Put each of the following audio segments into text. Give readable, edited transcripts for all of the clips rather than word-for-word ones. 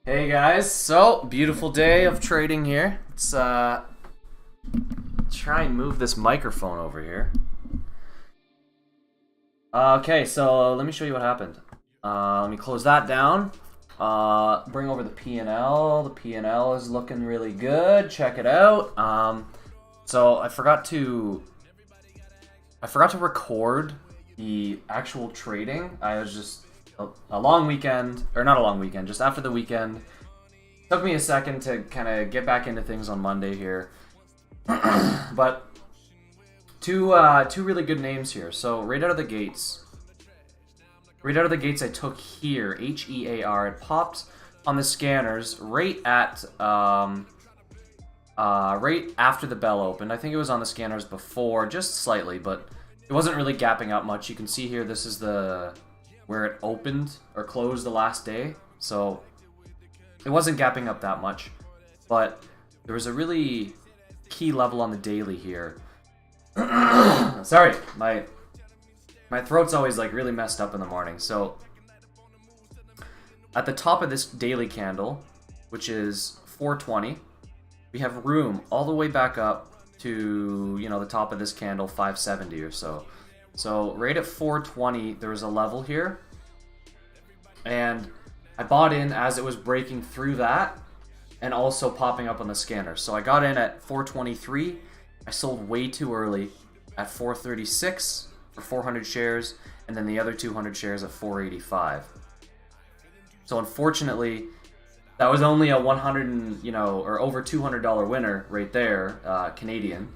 Hey guys, so beautiful day of trading here. Let's try and move this microphone over here. Okay, so let me show you what happened. Let me close that down. Bring over the P&L. The P&L is looking really good. Check it out. So I forgot to record the actual trading. I was just a long weekend, or not a long weekend, just after the weekend. Took me a second to kind of get back into things on Monday here. But two really good names here. So right out of the gates, I took here HEAR. It popped on the scanners right at right after the bell opened. I think it was on the scanners before, just slightly, but it wasn't really gapping up much. You can see here, this is where it opened or closed the last day. So it wasn't gapping up that much, but there was a really key level on the daily here. Sorry, my throat's always like really messed up in the morning. So at the top of this daily candle, which is 420, we have room all the way back up to, you know, the top of this candle, 570 or so. So right at 420, there was a level here, and I bought in as it was breaking through that and also popping up on the scanner. So I got in at 423. I sold way too early at 436 for 400 shares, and then the other 200 shares at 485. So unfortunately, that was only a 100, or over $200 winner right there, Canadian.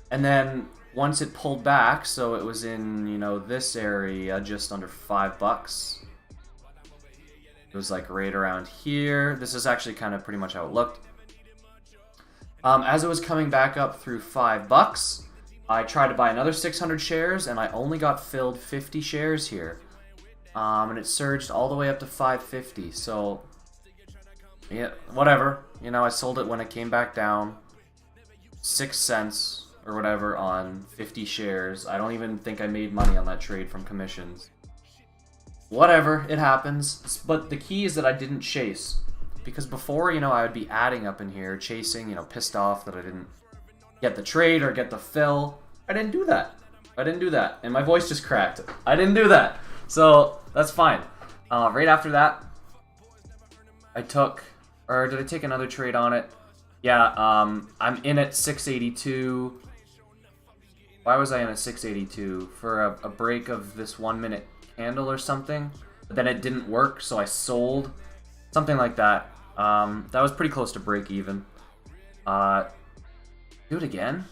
And then once it pulled back, so it was in, this area, just under $5. It was like right around here. This is actually kind of pretty much how it looked. As it was coming back up through $5, I tried to buy another 600 shares, and I only got filled 50 shares here. And it surged all the way up to 550. So, yeah, whatever. I sold it when it came back down. 6 cents or whatever on 50 shares. I don't even think I made money on that trade from commissions. Whatever, it happens. But the key is that I didn't chase. Because before, I would be adding up in here, chasing, pissed off that I didn't get the trade or get the fill. I didn't do that. And my voice just cracked. I didn't do that. So, that's fine. Right after that, I took, or did I take another trade on it? Yeah, I'm in at 682. Why was I in at 682? For a break of this 1 minute candle or something? But then it didn't work, so I sold. Something like that. That was pretty close to break even. Do it again?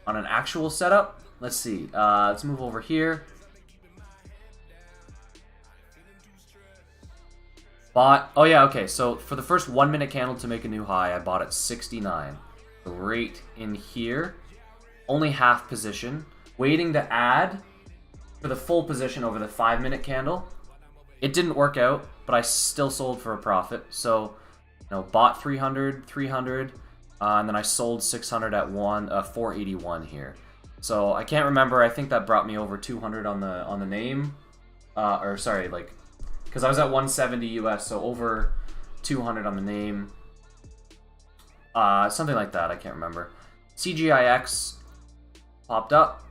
On an actual setup? Let's see. Let's move over here. Bought, oh yeah, okay, so for the first 1 minute candle to make a new high, I bought at 69. Right in here. Only half position. Waiting to add for the full position over the 5 minute candle. It didn't work out, but I still sold for a profit. So, bought 300, and then I sold 600 at 481 here. So I can't remember. I think that brought me over 200 on the name, because I was at 170 US, so over 200 on the name. Something like that. I can't remember. CGIX popped up.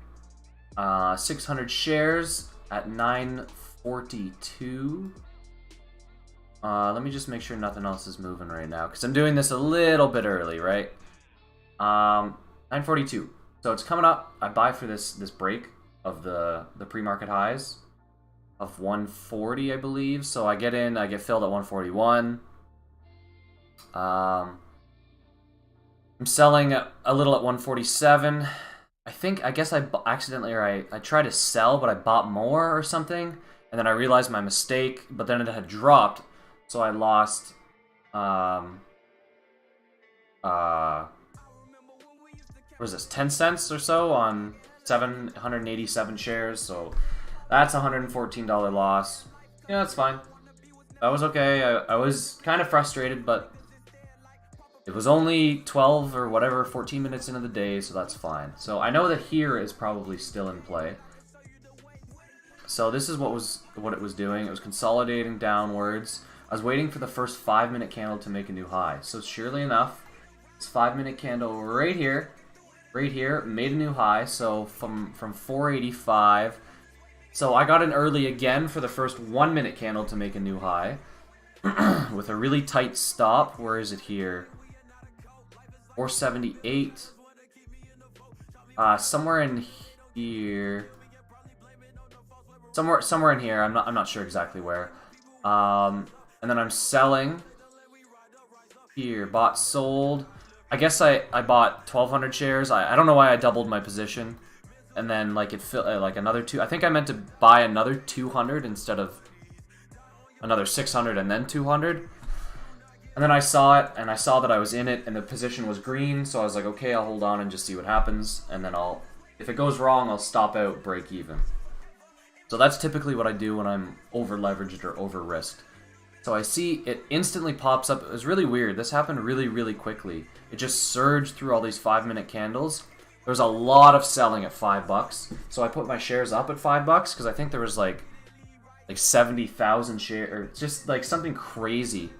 600 shares at 942. Let me just make sure nothing else is moving right now, because I'm doing this a little bit early, right? 942. So it's coming up. I buy for this break of the pre-market highs of 140, I believe. So I get in, I get filled at 141. I'm selling a little at 147. I guess I accidentally, or I tried to sell, but I bought more or something, and then I realized my mistake, but then it had dropped, so I lost, what was this, 10 cents or so on 787 shares, so that's a $114 loss. Yeah, that's fine. That was okay. I was kind of frustrated, but it was only 12 or whatever, 14 minutes into the day, so that's fine. So I know that here is probably still in play. So this is what it was doing. It was consolidating downwards. I was waiting for the first 5-minute candle to make a new high. So surely enough, this 5-minute candle right here, made a new high. So from 485. So I got in early again for the first 1-minute candle to make a new high. With a really tight stop. Where is it here? 478. Somewhere in here. Somewhere in here. I'm not sure exactly where. And then I'm selling here. Bought, sold. I guess I bought 1,200 shares. I don't know why I doubled my position. And then like it like another two. I think I meant to buy another 200 instead of another 600 and then 200. And then I saw it, and I saw that I was in it, and the position was green, so I was like, okay, I'll hold on and just see what happens, and then if it goes wrong, I'll stop out, break even. So that's typically what I do when I'm over-leveraged or over-risked. So I see it instantly pops up. It was really weird. This happened really, really quickly. It just surged through all these 5-minute candles. There was a lot of selling at $5, so I put my shares up at $5, because I think there was like 70,000 shares, or just like something crazy.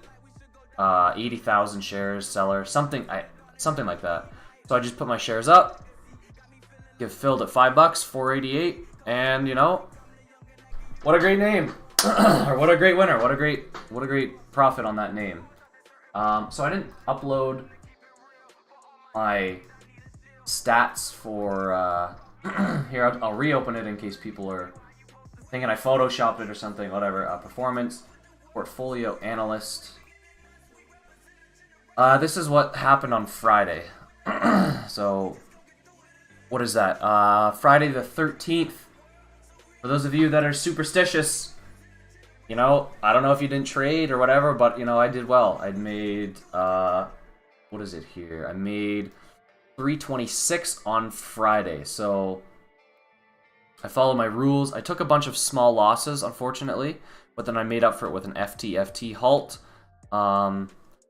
80,000 shares, seller, something like that. So I just put my shares up, get filled at $5, 488, and you know, what a great name, or what a great winner, what a great profit on that name. So I didn't upload my stats for here. I'll reopen it in case people are thinking I photoshopped it or something. Whatever. Performance, portfolio analyst. This is what happened on Friday. So, what is that? Friday the 13th. For those of you that are superstitious, you know, I don't know if you didn't trade or whatever, but, you know, I did well. I made, what is it here? I made 326 on Friday. So, I followed my rules. I took a bunch of small losses, unfortunately, but then I made up for it with an FT halt.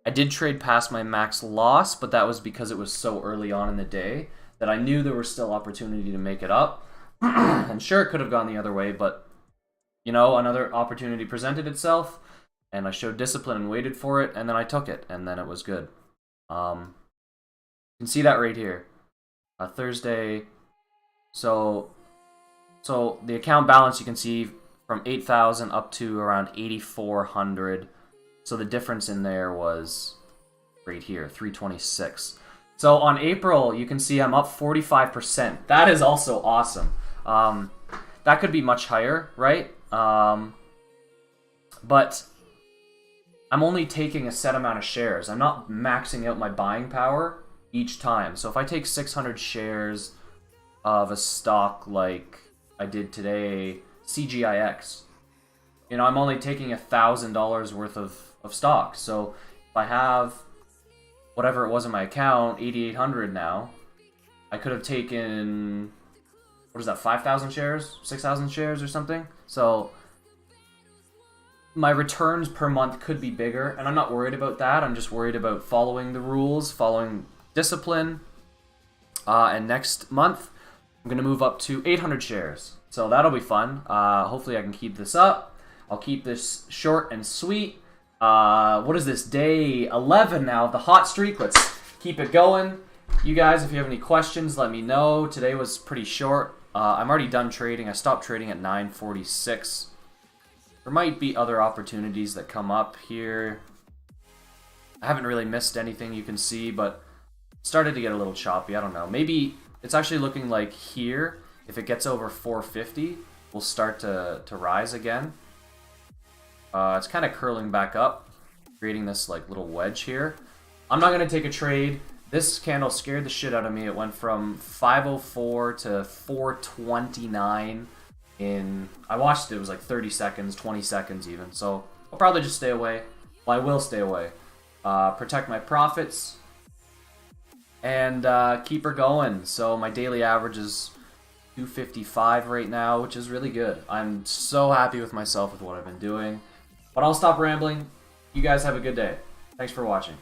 I did trade past my max loss, but that was because it was so early on in the day that I knew there was still opportunity to make it up. And sure, it could have gone the other way, but, you know, another opportunity presented itself, and I showed discipline and waited for it, and then I took it, and then it was good. You can see that right here. Thursday. So the account balance, you can see from 8,000 up to around 8,400. So the difference in there was right here, 326. So on April, you can see I'm up 45%. That is also awesome. That could be much higher, right? But I'm only taking a set amount of shares. I'm not maxing out my buying power each time. So if I take 600 shares of a stock like I did today, CGIX, you know, I'm only taking $1,000 worth of stock. So if I have whatever it was in my account, 8,800 now, I could have taken, what is that, 5,000 shares, 6,000 shares or something. So my returns per month could be bigger, and I'm not worried about that. I'm just worried about following the rules, following discipline. And next month, I'm going to move up to 800 shares. So that'll be fun. Hopefully I can keep this up. I'll keep this short and sweet. What is this, day 11 now of the hot streak? Let's keep it going. You guys, if you have any questions, let me know. Today was pretty short. I'm already done trading. I stopped trading at 9:46. There might be other opportunities that come up here. I haven't really missed anything you can see, but it started to get a little choppy. I don't know. Maybe it's actually looking like here, if it gets over 450, we'll start to rise again. It's kind of curling back up, creating this like little wedge here. I'm not going to take a trade. This candle scared the shit out of me. It went from 504 to 429 in, I watched it, it was like 30 seconds, 20 seconds even. So I'll probably just stay away. Well, I will stay away. Protect my profits and keep her going. So my daily average is 255 right now, which is really good. I'm so happy with myself with what I've been doing. But I'll stop rambling. You guys have a good day. Thanks for watching.